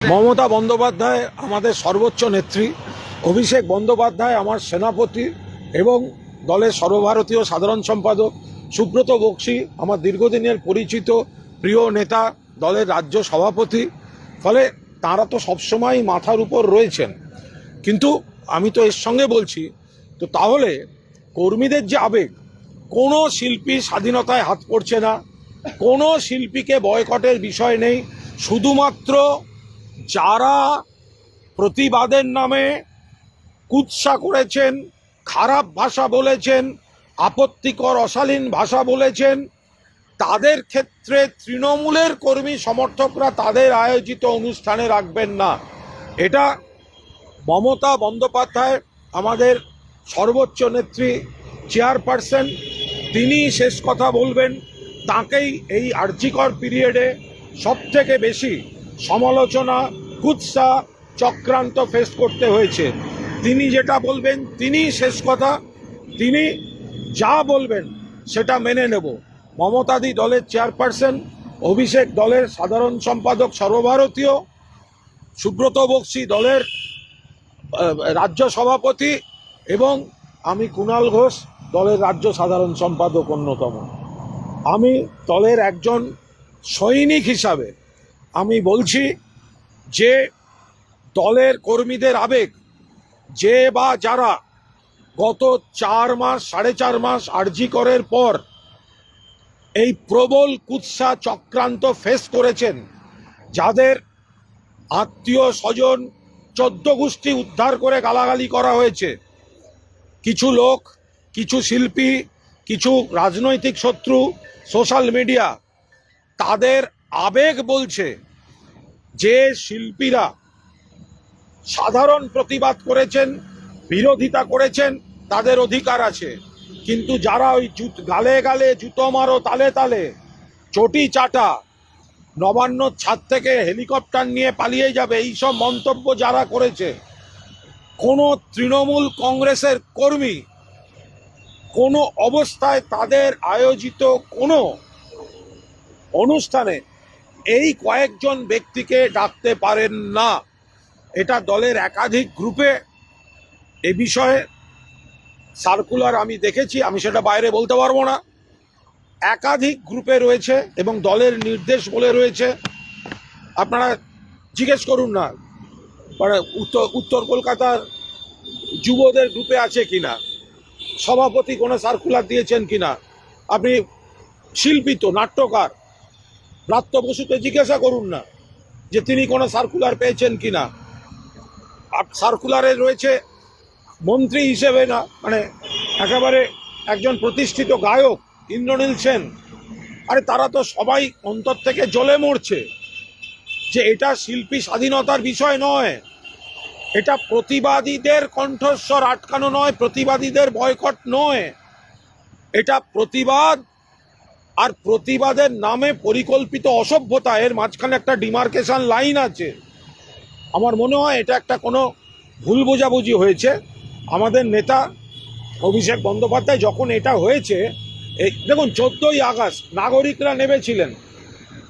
মমতা বন্দ্যোপাধ্যায় আমাদের সর্বোচ্চ নেত্রী, অভিষেক বন্দ্যোপাধ্যায় আমার সেনাপতি এবং দলের সর্বভারতীয় সাধারণ সম্পাদক, সুব্রত বক্সী আমার দীর্ঘদিনের পরিচিত প্রিয় নেতা, দলের রাজ্য সভাপতি। ফলে তাঁরা তো সবসময় মাথার উপর রয়েছেন। কিন্তু আমি তো এর সঙ্গে বলছি, তো তাহলে কর্মীদের যে আবেগ, কোনো শিল্পী স্বাধীনতায় হাত পড়ছে না, কোনো শিল্পীকে বয়কটের বিষয় নেই। শুধুমাত্র যারা প্রতিবাদের নামে কুৎসা করেছেন, খারাপ ভাষা বলেছেন, আপত্তিকর অশালীন ভাষা বলেছেন, তাদের ক্ষেত্রে তৃণমূলের কর্মী সমর্থকরা তাদের আয়োজিত অনুষ্ঠানে রাখবেন না। এটা মমতা বন্দ্যোপাধ্যায় আমাদের সর্বোচ্চ নেত্রী, চেয়ারপারসন, তিনি শেষ কথা বলবেন। তাঁকেই এই আর্জিকর পিরিয়ডে সবথেকে বেশি সমালোচনা, কুৎসা, চক্রান্ত ফেস করতে হয়েছে। তিনি যেটা বলবেন তিনি শেষ কথা, তিনি যা বলবেন সেটা মেনে নেব। মমতাদি দলের চেয়ারপারসন, অভিষেক দলের সাধারণ সম্পাদক সর্বভারতীয়, সুব্রত বক্সী দলের রাজ্য সভাপতি এবং আমি কুণাল ঘোষ দলের রাজ্য সাধারণ সম্পাদক অন্যতম। আমি দলের একজন সৈনিক হিসাবে আমি বলছি যে দলের কর্মীদের আবেগ, যে বা যারা গত 4 মাস 4.5 মাস আরজি করের পর এই প্রবল কুৎসা চক্রান্ত ফেস করেছেন, যাদের আত্মীয় স্বজন 14 গোষ্ঠী উদ্ধার করে গালাগালি করা হয়েছে, কিছু লোক, কিছু শিল্পী, কিছু রাজনৈতিক শত্রু, সোশ্যাল মিডিয়া, তাদের আবেগ বলছে যে শিল্পীরা সাধারণ প্রতিবাদ করেছেন, বিরোধিতা করেছেন, তাদের অধিকার আছে। কিন্তু যারা ওই গালে গালে জুতো মারো, তালে তালে চটি চাটা, নবান্ন ছাদ থেকে হেলিকপ্টার নিয়ে পালিয়ে যাবে, এইসব মন্তব্য যারা করেছে, কোনো তৃণমূল কংগ্রেসের কর্মী কোনো অবস্থায় তাদের আয়োজিত কোনো অনুষ্ঠানে এই কয়েকজন ব্যক্তিকে ডাকতে পারেন না। এটা দলের একাধিক গ্রুপে এ বিষয়ে সার্কুলার আমি দেখেছি, আমি সেটা বাইরে বলতে পারবো না। একাধিক গ্রুপে রয়েছে এবং দলের নির্দেশ বলে রয়েছে। আপনারা জিজ্ঞেস করুন না উত্তর কলকাতার যুবদের গ্রুপে আছে কিনা, সভাপতি কোনো সার্কুলার দিয়েছেন কিনা। আপনি শিল্পী তো, নাট্যকার ব্রাত্য বসুকে জিজ্ঞাসা করুন না যে তিনি কোনো সার্কুলার পেয়েছেন কিনা। সার্কুলারে রয়েছে মন্ত্রী হিসেবে না, মানে একেবারে একজন প্রতিষ্ঠিত গায়ক ইন্দ্রনীল সেন। আরে তারা তো সবাই অন্তর থেকে জ্বলে মরছে যে এটা শিল্পী স্বাধীনতার বিষয় নয়, এটা প্রতিবাদীদের কণ্ঠস্বর আটকানো নয়, প্রতিবাদীদের বয়কট নয়, এটা প্রতিবাদ আর প্রতিবাদের নামে পরিকল্পিত অসভ্যতা। এর মাঝখানে একটা ডিমার্কেশন লাইন আছে। আমার মনে হয় এটা একটা কোনো ভুল বোঝাবুঝি হয়েছে। আমাদের নেতা অভিষেক বন্দ্যোপাধ্যায় যখন এটা হয়েছে, এই দেখুন 14ই আগস্ট নাগরিকরা নেমেছিলেন,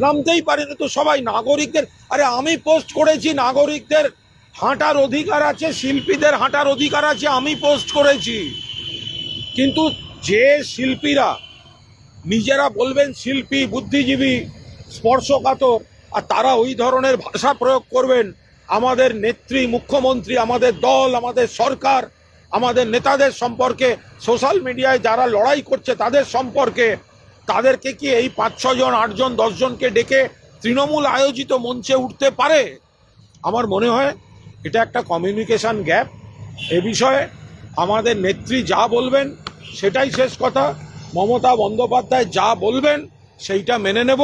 নামতেই পারেনি তো সবাই নাগরিকদের। আরে আমি পোস্ট করেছি নাগরিকদের হাঁটার অধিকার আছে, শিল্পীদের হাঁটার অধিকার আছে, আমি পোস্ট করেছি। কিন্তু যে শিল্পীরা নিজেরা বলবেন শিল্পী, বুদ্ধিজীবী, স্পর্শকাতর, আর তারা ওই ধরনের ভাষা প্রয়োগ করবেন আমাদের নেত্রী, মুখ্যমন্ত্রী, আমাদের দল, আমাদের সরকার, আমাদের নেতাদের সম্পর্কে, সোশ্যাল মিডিয়ায় যারা লড়াই করছে তাদের সম্পর্কে, তাদেরকে কি এই 5-6 জন, 8 জন, 10 জনকে ডেকে তৃণমূল আয়োজিত মঞ্চে উঠতে পারে? আমার মনে হয় এটা একটা কমিউনিকেশন গ্যাপ। এ বিষয়ে আমাদের নেত্রী যা বলবেন সেটাই শেষ কথা। মমতা বন্দ্যোপাধ্যায় যা বলবেন সেইটা মেনে নেব।